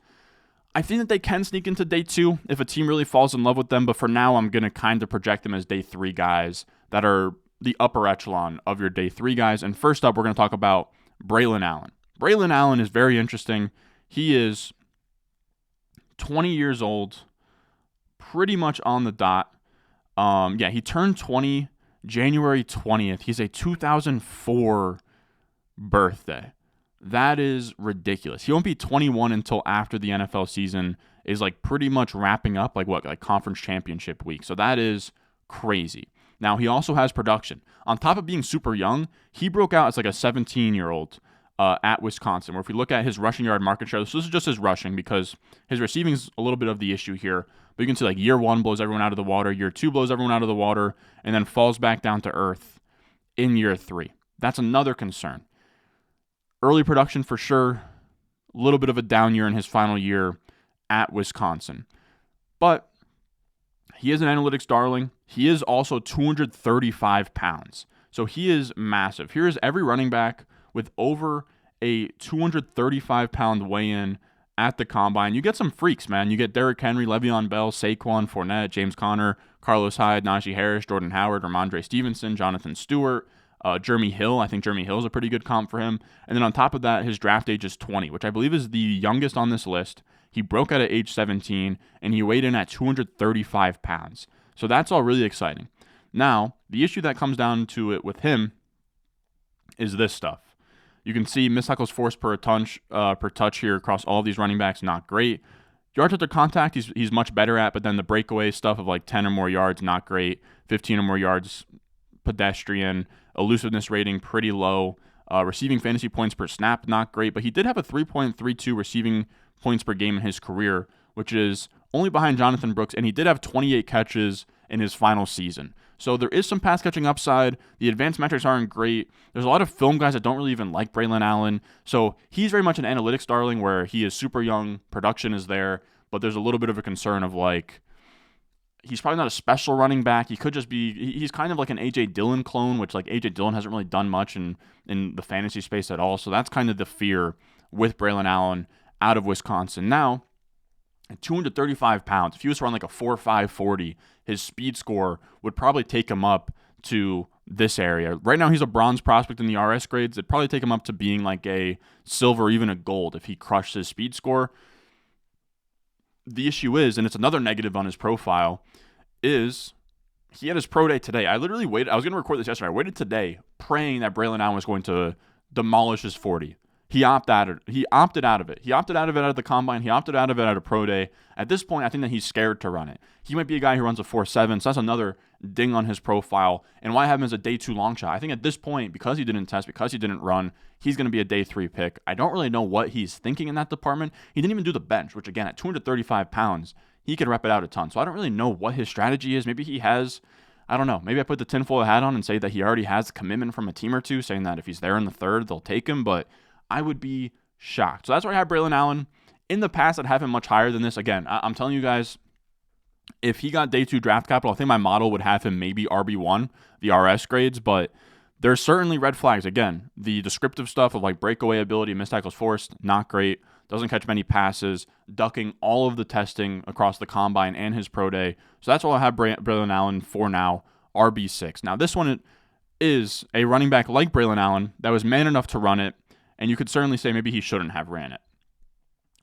I think that they can sneak into day 2 if a team really falls in love with them, but for now I'm going to kind of project them as day 3 guys that are the upper echelon of your day 3 guys. And first up, we're going to talk about Braelon Allen. Braelon Allen is very interesting. He is 20 years old, pretty much on the dot. He turned 20 January 20th. He's a 2004 birthday. That is ridiculous. He won't be 21 until after the NFL season is like pretty much wrapping up, like conference championship week. So that is crazy. Now, he also has production. On top of being super young, he broke out as like a 17-year-old at Wisconsin, where if we look at his rushing yard market share, so this is just his rushing because his receiving is a little bit of the issue here, but you can see like year 1 blows everyone out of the water, year 2 blows everyone out of the water, and then falls back down to earth in year 3. That's another concern. Early production for sure, a little bit of a down year in his final year at Wisconsin. But he is an analytics darling. He is also 235 pounds. So he is massive. Here is every running back with over a 235-pound weigh-in at the combine. You get some freaks, man. You get Derrick Henry, Le'Veon Bell, Saquon, Fournette, James Conner, Carlos Hyde, Najee Harris, Jordan Howard, Ramondre Stevenson, Jonathan Stewart, Jeremy Hill. I think Jeremy Hill is a pretty good comp for him. And then on top of that, his draft age is 20, which I believe is the youngest on this list. He broke out at age 17, and he weighed in at 235 pounds. So that's all really exciting. Now, the issue that comes down to it with him is this stuff. You can see missed tackles forced per touch here across all of these running backs, not great. Yards after contact, he's much better at, but then the breakaway stuff of like 10 or more yards, not great. 15 or more yards, pedestrian. Elusiveness rating, pretty low. Receiving fantasy points per snap, not great, but he did have a 3.32 receiving points per game in his career, which is only behind Jonathan Brooks, and he did have 28 catches in his final season. So there is some pass catching upside. The advanced metrics aren't great. There's a lot of film guys that don't really even like Braelon Allen. So he's very much an analytics darling where he is super young, production is there, but there's a little bit of a concern of like, he's probably not a special running back. He could just be, he's kind of like an A.J. Dillon clone, which like A.J. Dillon hasn't really done much in the fantasy space at all. So that's kind of the fear with Braelon Allen out of Wisconsin. Now, at 235 pounds, if he was to run like a 4.5 40, his speed score would probably take him up to this area. Right now, he's a bronze prospect in the RS grades. It'd probably take him up to being like a silver, even a gold, if he crushed his speed score. The issue is, and it's another negative on his profile, is he had his pro day today. I literally waited. I was going to record this yesterday. I waited today praying that Braelon Allen was going to demolish his 40. He opted out of it. He opted out of it at the combine. He opted out of it at a pro day. At this point, I think that he's scared to run it. He might be a guy who runs a 4.7, so that's another ding on his profile. And why have him as a day 2 long shot? I think at this point, because he didn't test, because he didn't run, he's going to be a day 3 pick. I don't really know what he's thinking in that department. He didn't even do the bench, which again, at 235 pounds, he could rep it out a ton. So I don't really know what his strategy is. Maybe he has, I don't know. Maybe I put the tinfoil hat on and say that he already has a commitment from a team or two, saying that if he's there in the 3rd, they'll take him. But I would be shocked. So that's where I have Braelon Allen. In the past, I'd have him much higher than this. Again, I'm telling you guys, if he got day 2 draft capital, I think my model would have him maybe RB1, the RS grades, but there's certainly red flags. Again, the descriptive stuff of like breakaway ability, missed tackles forced, not great. Doesn't catch many passes, ducking all of the testing across the combine and his pro day. So that's all I have Braelon Allen for now, RB6. Now, this one is a running back like Braelon Allen that was man enough to run it, and you could certainly say maybe he shouldn't have ran it.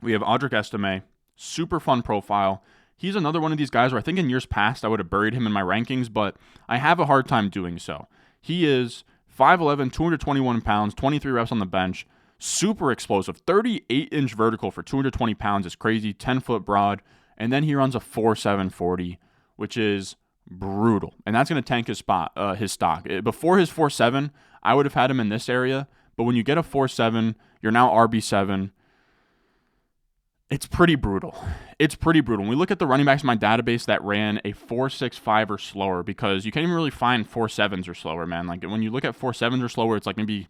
We have Audric Estime, super fun profile. He's another one of these guys where I think in years past I would have buried him in my rankings, but I have a hard time doing so. He is 5'11", 221 pounds, 23 reps on the bench, super explosive, 38-inch vertical for 220 pounds is crazy, 10-foot broad, and then he runs a 4.7 40, which is brutal, and that's going to tank his stock. Before his 4.7, I would have had him in this area, but when you get a 4.7, you're now RB7. It's pretty brutal. When we look at the running backs in my database that ran a 4.65 or slower, because you can't even really find 4.7s or slower, man. Like when you look at 4.7s or slower, it's like maybe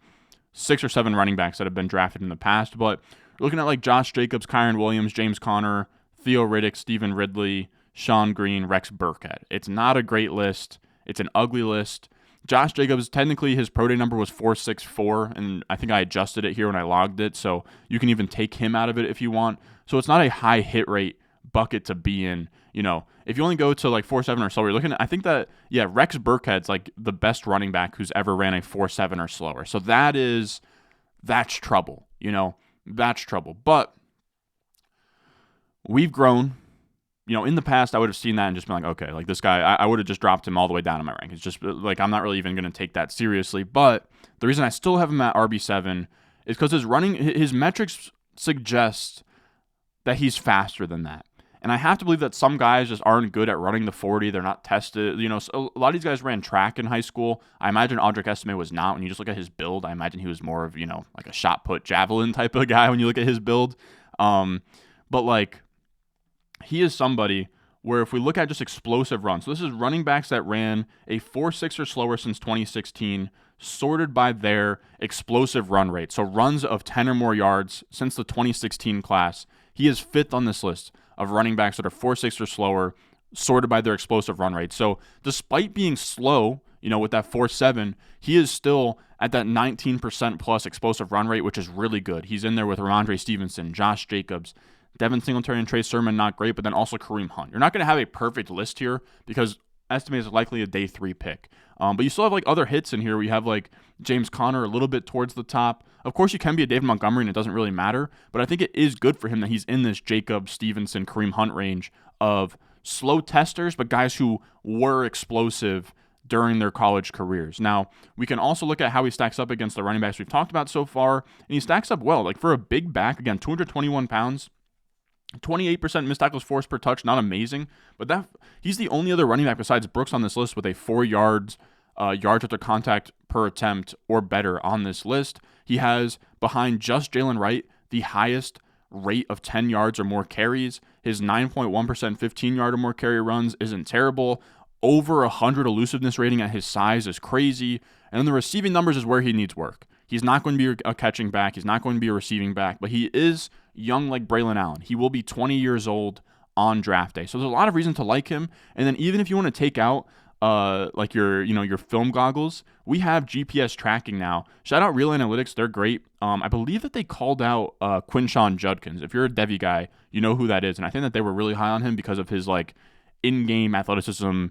6 or 7 running backs that have been drafted in the past. But looking at like Josh Jacobs, Kyron Williams, James Conner, Theo Riddick, Stephen Ridley, Sean Green, Rex Burkhead. It's not a great list. It's an ugly list. Josh Jacobs, technically his pro day number was 4.64, and I think I adjusted it here when I logged it, so you can even take him out of it if you want. So it's not a high hit rate bucket to be in. You know, if you only go to like 4.7 or slower, you're looking at, I think that, yeah, Rex Burkhead's like the best running back who's ever ran a 4.7 or slower. So that's trouble, you know, that's trouble. But we've grown. You know, in the past, I would have seen that and just been like, okay, like this guy, I would have just dropped him all the way down in my rank. It's just like, I'm not really even going to take that seriously. But the reason I still have him at RB7 is because his metrics suggest that he's faster than that. And I have to believe that some guys just aren't good at running the 40. They're not tested. You know, so a lot of these guys ran track in high school. I imagine Audric Estime was not. When you just look at his build, I imagine he was more of, you know, like a shot put javelin type of guy when you look at his build. But like, he is somebody where if we look at just explosive runs, so this is running backs that ran a 4.6 or slower since 2016, sorted by their explosive run rate. So runs of 10 or more yards since the 2016 class. He is 5th on this list of running backs that are 4.6 or slower, sorted by their explosive run rate. So despite being slow, you know, with that 4.7, he is still at that 19% plus explosive run rate, which is really good. He's in there with Ramondre Stevenson, Josh Jacobs, Devin Singletary, and Trey Sermon, not great, but then also Kareem Hunt. You're not going to have a perfect list here because Estime is likely a day 3 pick. But you still have like other hits in here. We have like James Conner a little bit towards the top. Of course, you can be a David Montgomery, and it doesn't really matter. But I think it is good for him that he's in this Jacobs, Stevenson, Kareem Hunt range of slow testers, but guys who were explosive during their college careers. Now, we can also look at how he stacks up against the running backs we've talked about so far, and he stacks up well. Like for a big back, again, 221 pounds, 28% missed tackles forced per touch, not amazing, but he's the only other running back besides Brooks on this list with a 4 yards after contact per attempt or better on this list. He has, behind just Jaylen Wright, the highest rate of 10 yards or more carries. His 9.1% 15-yard or more carry runs isn't terrible. Over 100 elusiveness rating at his size is crazy. And then the receiving numbers is where he needs work. He's not going to be a catching back. He's not going to be a receiving back, but he is young like Braelon Allen. He will be 20 years old on draft day. So there's a lot of reason to like him. And then even if you want to take out like your film goggles, we have GPS tracking now. Shout out Real Analytics. They're great. I believe that they called out Quinshon Judkins. If you're a Devy guy, you know who that is. And I think that they were really high on him because of his like in-game athleticism,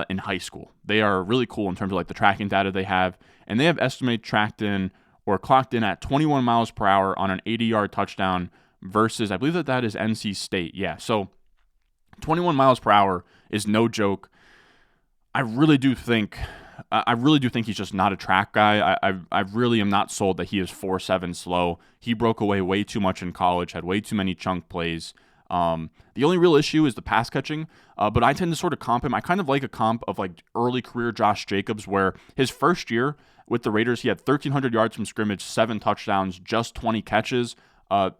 in high school. They are really cool in terms of like the tracking data they have, and they have Estime tracked in or clocked in at 21 miles per hour on an 80-yard touchdown versus, I believe that is NC State. Yeah, so 21 miles per hour is no joke. I really do think he's just not a track guy. I really am not sold that he is 4.7 slow. He broke away way too much in college, had way too many chunk plays. The only real issue is the pass catching, but I tend to sort of comp him. I kind of like a comp of like early career Josh Jacobs, where his first year with the Raiders, he had 1,300 yards from scrimmage, 7 touchdowns, just 20 catches.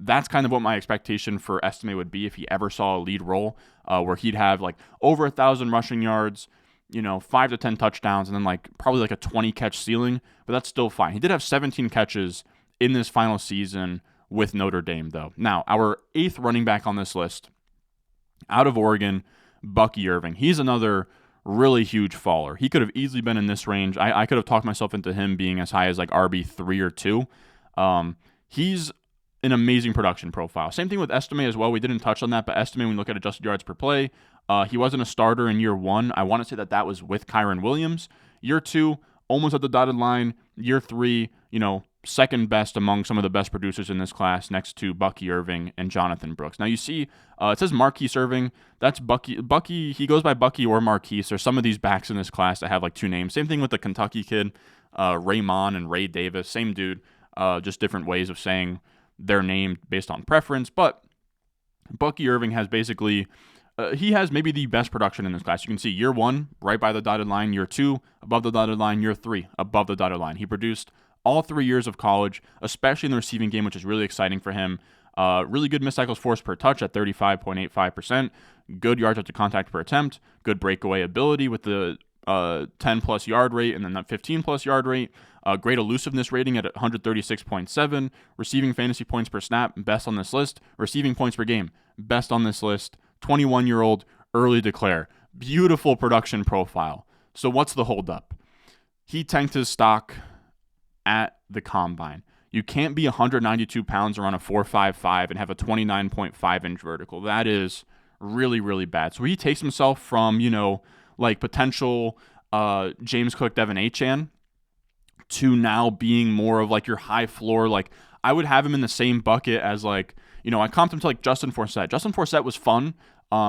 That's kind of what my expectation for Estime would be if he ever saw a lead role, where he'd have like over 1,000 rushing yards, 5 to 10 touchdowns, and then like probably like a 20 catch ceiling, but that's still fine. He did have 17 catches in this final season with Notre Dame, though. Now, our 8th running back on this list, out of Oregon, Bucky Irving. He's another really huge faller. He could have easily been in this range. I could have talked myself into him being as high as like RB3 or 2. He's an amazing production profile. Same thing with Estime as well. We didn't touch on that, but Estime, when we look at adjusted yards per play, he wasn't a starter in year 1. I want to say that was with Kyron Williams. Year 2, almost at the dotted line. Year 3, second best among some of the best producers in this class, next to Bucky Irving and Jonathan Brooks. Now you see, it says Marquise Irving. That's Bucky. Bucky, he goes by Bucky or Marquise. There's some of these backs in this class that have like 2 names. Same thing with the Kentucky kid, Raymond and Ray Davis. Same dude, just different ways of saying their name based on preference. But Bucky Irving has basically, he has maybe the best production in this class. You can see year 1, right by the dotted line. Year 2, above the dotted line. Year 3, above the dotted line. He produced all 3 years of college, especially in the receiving game, which is really exciting for him. Really good missed tackles forced per touch at 35.85%. Good yards after contact per attempt. Good breakaway ability with the 10-plus yard rate and then that 15-plus yard rate. Great elusiveness rating at 136.7. Receiving fantasy points per snap, best on this list. Receiving points per game, best on this list. 21-year-old, early declare. Beautiful production profile. So what's the holdup? He tanked his stock at the combine. You can't be 192 pounds around a 4.55 and have a 29.5 inch vertical. That is really, really bad. So he takes himself from, like potential James Cook, Devin Achane, to now being more of like your high floor. Like I would have him in the same bucket as like, I comped him to like Justin Forsett. Justin Forsett was fun.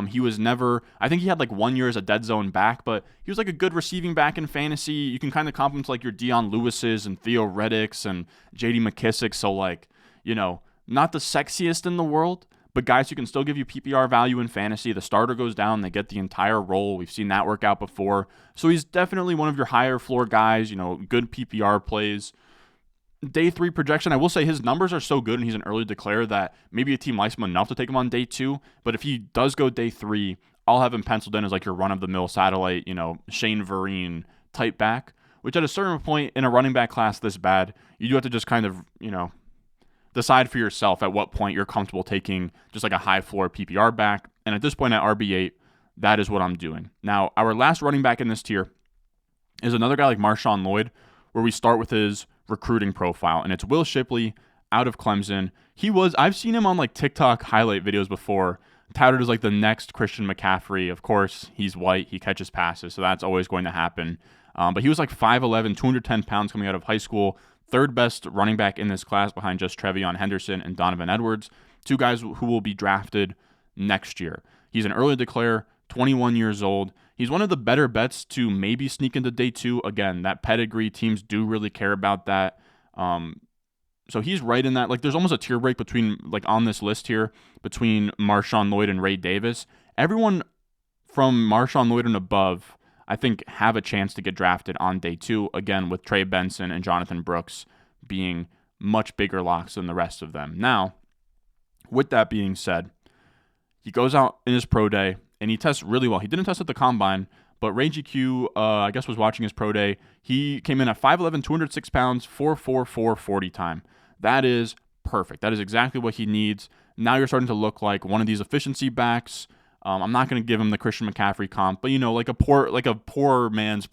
He was never, I think he had like 1 year as a dead zone back, but he was like a good receiving back in fantasy. You can kind of comp him to like your Deion Lewis's and Theo Reddicks and JD McKissick. So like, not the sexiest in the world, but guys who can still give you PPR value in fantasy. The starter goes down, they get the entire role. We've seen that work out before. So he's definitely one of your higher floor guys, good PPR plays. Day 3 projection, I will say his numbers are so good and he's an early declare that maybe a team likes him enough to take him on day 2. But if he does go day 3, I'll have him penciled in as like your run-of-the-mill satellite, Shane Vereen type back, which at a certain point in a running back class this bad, you do have to just kind of, decide for yourself at what point you're comfortable taking just like a high floor PPR back. And at this point at RB8, that is what I'm doing. Now, our last running back in this tier is another guy like Marshawn LLoyd, where we start with his recruiting profile, and it's Will Shipley out of Clemson. I've seen him on like TikTok highlight videos before, touted as like the next Christian McCaffrey. Of course, he's white, he catches passes, so that's always going to happen. But he was like 5'11", 210 pounds coming out of high school, 3rd best running back in this class behind just Trevion Henderson and Donovan Edwards, 2 guys who will be drafted next year. He's an early declare, 21 years old. He's one of the better bets to maybe sneak into day 2. Again, that pedigree, teams do really care about that. So he's right in that. Like, there's almost a tier break between, like, on this list here, between Marshawn LLoyd and Ray Davis. Everyone from Marshawn LLoyd and above, I think, have a chance to get drafted on day 2. Again, with Trey Benson and Jonathan Brooks being much bigger locks than the rest of them. Now, with that being said, he goes out in his pro day, and he tests really well. He didn't test at the combine, but Ray GQ, I guess, was watching his pro day. He came in at 5'11", 206 pounds, 4.44 40 time. That is perfect. That is exactly what he needs. Now you're starting to look like one of these efficiency backs. I'm not going to give him the Christian McCaffrey comp, but like a poor man's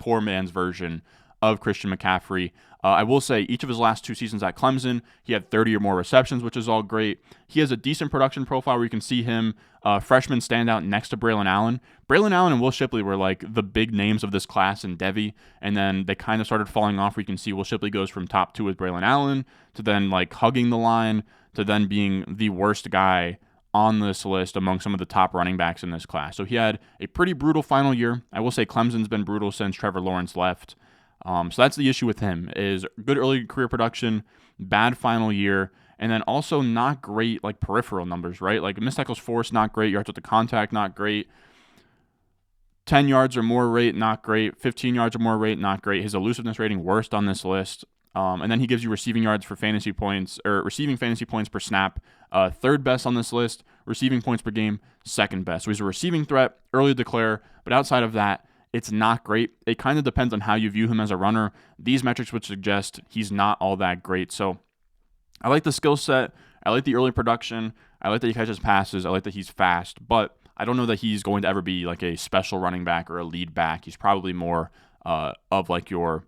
version of Christian McCaffrey. I will say each of his last 2 seasons at Clemson, he had 30 or more receptions, which is all great. He has a decent production profile where you can see him, freshman standout next to Braelon Allen. Braelon Allen and Will Shipley were like the big names of this class in Devy, and then they kind of started falling off where you can see Will Shipley goes from top 2 with Braelon Allen to then like hugging the line to then being the worst guy on this list among some of the top running backs in this class. So he had a pretty brutal final year. I will say Clemson's been brutal since Trevor Lawrence left. So that's the issue with him, is good early career production, bad final year, and then also not great like peripheral numbers, right? Like missed tackles forced, not great. Yards with the contact, not great. 10 yards or more rate, not great. 15 yards or more rate, not great. His elusiveness rating, worst on this list. And then he gives you receiving yards for fantasy points, or receiving fantasy points per snap, third best on this list. Receiving points per game, second best. So he's a receiving threat, early to declare, but outside of that, it's not great. It kind of depends on how you view him as a runner. These metrics would suggest he's not all that great. So I like the skill set. I like the early production. I like that he catches passes. I like that he's fast, but I don't know that he's going to ever be like a special running back or a lead back. He's probably more of like your,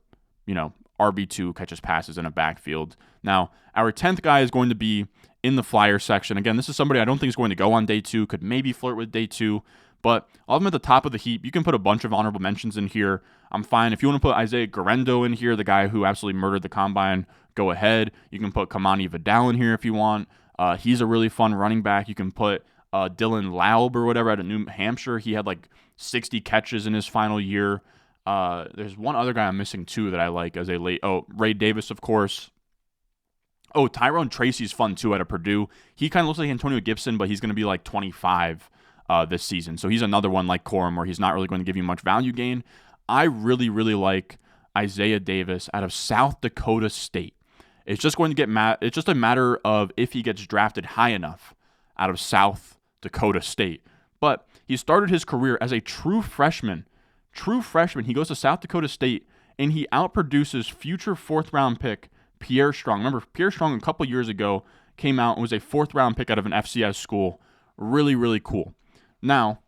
RB2 catches passes in a backfield. Now, our 10th guy is going to be in the flyer section. Again, this is somebody I don't think is going to go on day 2, could maybe flirt with day 2, but I'll have him at the top of the heap. You can put a bunch of honorable mentions in here. I'm fine. If you want to put Isaiah Guerendo in here, the guy who absolutely murdered the combine, go ahead. You can put Kamani Vidal in here if you want. He's a really fun running back. You can put Dylan Laub or whatever out of New Hampshire. He had like 60 catches in his final year. There's one other guy I'm missing too that I like as a late. Oh, Ray Davis, of course. Oh, Tyrone Tracy's fun too out of Purdue. He kind of looks like Antonio Gibson, but he's going to be like 25 this season. So he's another one like Corum where he's not really going to give you much value gain. I really, really like Isaiah Davis out of South Dakota State. It's just going to get it's just a matter of if he gets drafted high enough out of South Dakota State. But he started his career as a true freshman. He goes to South Dakota State, and he outproduces future 4th-round pick Pierre Strong. Remember, Pierre Strong a couple years ago came out and was a 4th-round pick out of an FCS school. Really, really cool. Now,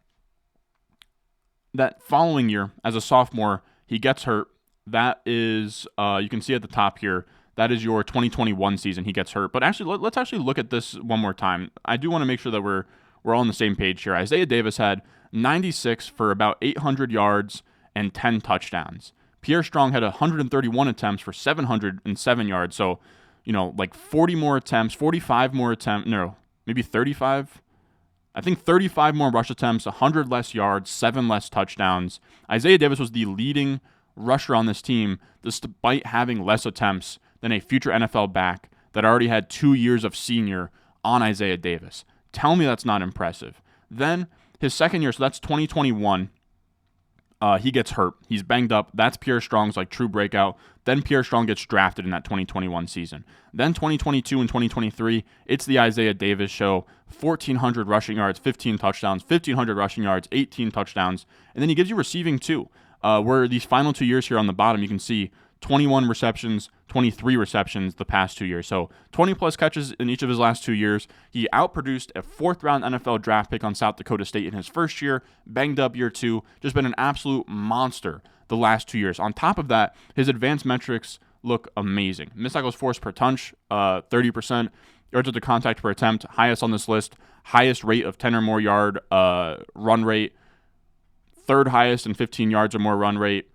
that following year, as a sophomore, he gets hurt. That is, you can see at the top here, that is your 2021 season. He gets hurt. But actually, let's actually look at this one more time. I do want to make sure that we're all on the same page here. Isaiah Davis had 96 for about 800 yards and 10 touchdowns. Pierre Strong had 131 attempts for 707 yards. So, like 40 more attempts, 45 more attempts. No, maybe 35. I think 35 more rush attempts, 100 less yards, 7 less touchdowns. Isaiah Davis was the leading rusher on this team, despite having less attempts than a future NFL back that already had 2 years of senior on Isaiah Davis. Tell me that's not impressive. Then his second year, so that's 2021, he gets hurt. He's banged up. That's Pierre Strong's like true breakout. Then Pierre Strong gets drafted in that 2021 season. Then 2022 and 2023, it's the Isaiah Davis show. 1,400 rushing yards, 15 touchdowns, 1,500 rushing yards, 18 touchdowns. And then he gives you receiving too, where these final 2 years here on the bottom, you can see 21 receptions, 23 receptions the past 2 years. So 20-plus catches in each of his last 2 years. He outproduced a 4th-round NFL draft pick on South Dakota State in his first year, banged up year 2, just been an absolute monster the last 2 years. On top of that, his advanced metrics look amazing. Missed tackles forced per touch, 30%. Yards with the contact per attempt, highest on this list. Highest rate of 10 or more yard run rate. Third highest in 15 yards or more run rate.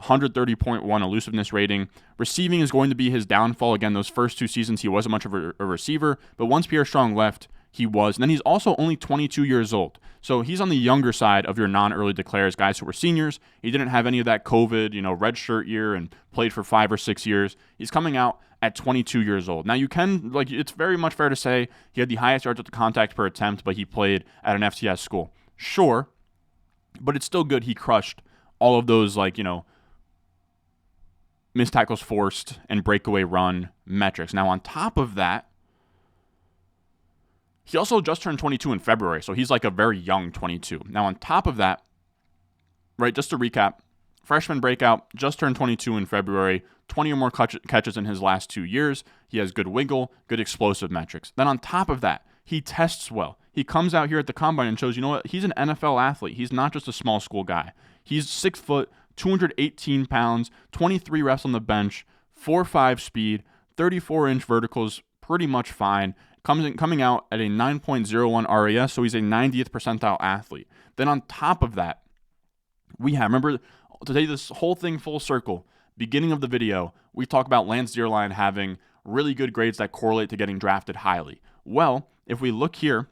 130.1 elusiveness rating. Receiving is going to be his downfall. Again, those first 2 seasons, he wasn't much of a receiver, but once Pierre Strong left, he was. And then he's also only 22 years old. So he's on the younger side of your non-early declares, guys who were seniors. He didn't have any of that COVID, red shirt year and played for 5 or 6 years. He's coming out at 22 years old. Now you can, it's very much fair to say he had the highest yards with the contact per attempt, but he played at an FCS school. Sure, but it's still good he crushed all of those, missed tackles forced and breakaway run metrics. Now, on top of that, he also just turned 22 in February, so he's like a very young 22. Now, on top of that, right, just to recap, freshman breakout, just turned 22 in February, 20 or more catches in his last 2 years. He has good wiggle, good explosive metrics. Then on top of that, he tests well. He comes out here at the combine and shows, he's an NFL athlete. He's not just a small school guy. He's 6 foot, 218 pounds, 23 reps on the bench, 4.5 speed, 34-inch verticals, pretty much fine. Coming out at a 9.01 RAS, so he's a 90th percentile athlete. Then on top of that, we have, remember, to take this whole thing full circle, beginning of the video, we talk about Lance Zierlein having really good grades that correlate to getting drafted highly. Well, if we look here,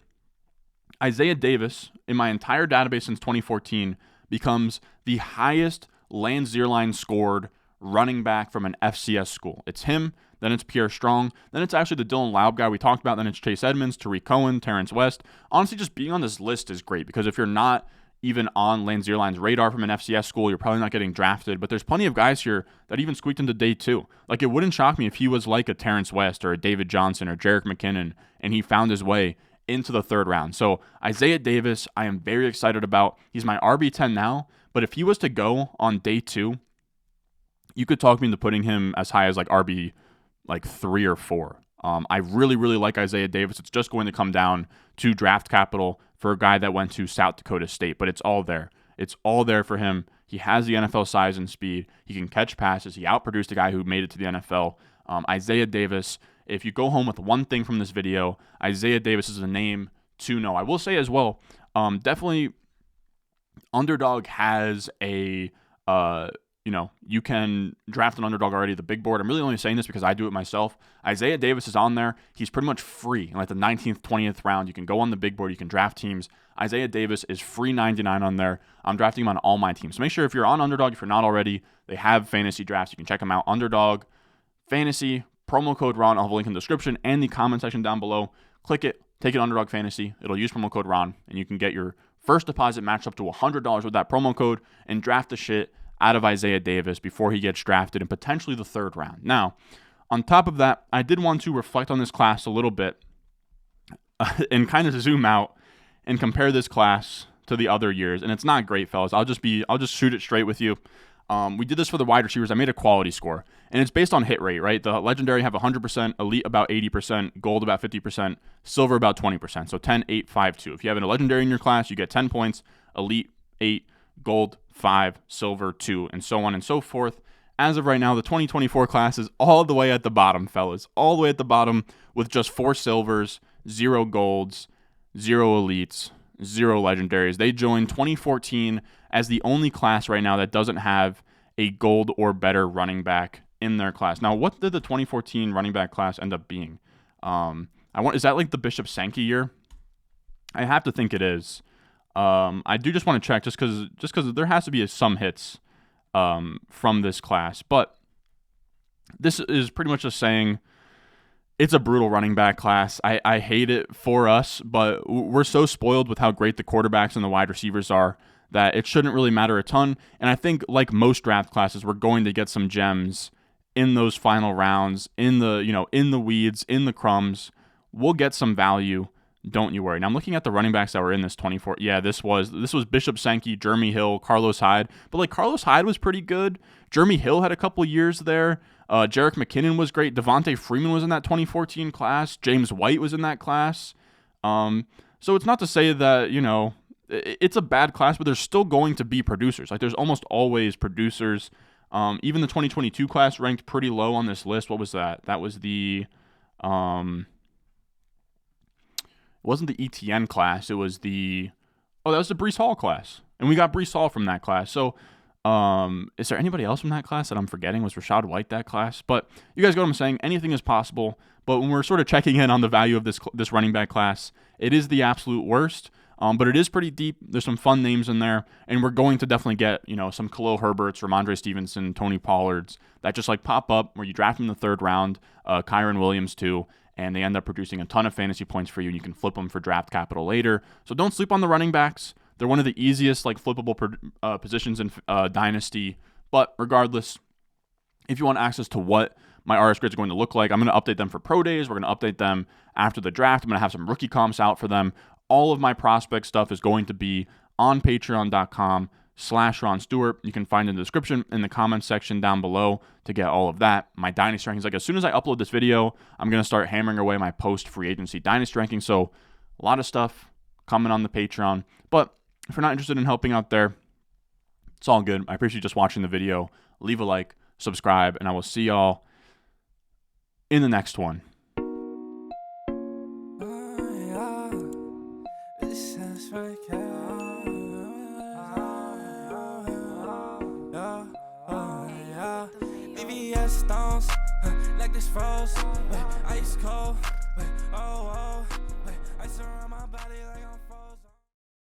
Isaiah Davis, in my entire database since 2014, becomes the highest Lance Zierlein scored running back from an FCS school. It's him, then it's Pierre Strong, then it's actually the Dylan Laub guy we talked about, then it's Chase Edmonds, Tariq Cohen, Terrence West. Honestly, just being on this list is great because if you're not even on Lance Zierlein's radar from an FCS school, you're probably not getting drafted. But there's plenty of guys here that even squeaked into day 2. Like, it wouldn't shock me if he was like a Terrence West or a David Johnson or Jerick McKinnon, and he found his way into the 3rd round. So Isaiah Davis, I am very excited about. He's my RB10 now, but if he was to go on day 2, you could talk me into putting him as high as like RB 3 or 4. I really, really like Isaiah Davis. It's just going to come down to draft capital for a guy that went to South Dakota State, but it's all there. It's all there for him. He has the NFL size and speed. He can catch passes. He outproduced a guy who made it to the NFL. Isaiah Davis, if you go home with one thing from this video, Isaiah Davis is a name to know. I will say as well, definitely Underdog has a you can draft an underdog already, the big board. I'm really only saying this because I do it myself. Isaiah Davis is on there. He's pretty much free. In like the 19th, 20th round, you can go on the big board. You can draft teams. Isaiah Davis is free 99 on there. I'm drafting him on all my teams. So make sure if you're on Underdog, if you're not already, they have fantasy drafts. You can check them out. Underdog, Fantasy, promo code Ron. I'll have a link in the description and the comment section down below. Click it. Take it Underdog Fantasy. It'll use promo code Ron, and you can get your first deposit matched up to $100 with that promo code and draft the shit out of Isaiah Davis before he gets drafted in potentially the 3rd round. Now, on top of that, I did want to reflect on this class a little bit and kind of zoom out and compare this class to the other years. And it's not great, fellas. I'll just shoot it straight with you. We did this for the wide receivers. I made a quality score, and it's based on hit rate, right? The legendary have 100%, elite about 80%, gold about 50%, silver about 20%. So 10, 8, 5, 2. If you have a legendary in your class, you get 10 points, elite 8, gold 5, silver 2, and so on and so forth. As of right now, the 2024 class is all the way at the bottom, fellas. All the way at the bottom with just 4 silvers, 0 golds, 0 elites, 0 legendaries. They joined 2014 as the only class right now that doesn't have a gold or better running back in their class. Now, what did the 2014 running back class end up being? Is that like the Bishop Sankey year? I have to think it is. I do just want to check just because there has to be some hits from this class. But this is pretty much just saying it's a brutal running back class. I hate it for us, but we're so spoiled with how great the quarterbacks and the wide receivers are that it shouldn't really matter a ton. And I think like most draft classes, we're going to get some gems in those final rounds, in the weeds, in the crumbs. We'll get some value. Don't you worry. Now I'm looking at the running backs that were in this 24. Yeah, this was Bishop Sankey, Jeremy Hill, Carlos Hyde. But like Carlos Hyde was pretty good. Jeremy Hill had a couple years there. Jerick McKinnon was great. Devontae Freeman was in that 2014 class. James White was in that class. So it's not to say that, it's a bad class, but there's still going to be producers. Like there's almost always producers. Even the 2022 class ranked pretty low on this list. What was that? That was the it wasn't the ETN class. It was that was the Breece Hall class. And we got Breece Hall from that class. So is there anybody else from that class that I'm forgetting? Was Rashad White that class? But you guys get what I'm saying. Anything is possible. But when we're sort of checking in on the value of this running back class, it is the absolute worst. But it is pretty deep. There's some fun names in there. And we're going to definitely get, some Khalil Herberts, Ramondre Stevenson, Tony Pollards that just like pop up where you draft them in the 3rd round, Kyron Williams too, and they end up producing a ton of fantasy points for you, and you can flip them for draft capital later. So don't sleep on the running backs. They're one of the easiest like flippable positions in Dynasty. But regardless, if you want access to what my RS grids are going to look like, I'm going to update them for pro days. We're going to update them after the draft. I'm going to have some rookie comps out for them. All of my prospect stuff is going to be on patreon.com/Ron Stewart. You can find in the description in the comments section down below to get all of that. My Dynasty rankings, like as soon as I upload this video, I'm going to start hammering away my post-free agency Dynasty rankings. So a lot of stuff coming on the Patreon. But if you're not interested in helping out there, It's all good. I appreciate you just watching the video. Leave a like, subscribe, and I will see y'all in the next one. Stones, like this froze, ice cold, ice around my body like I'm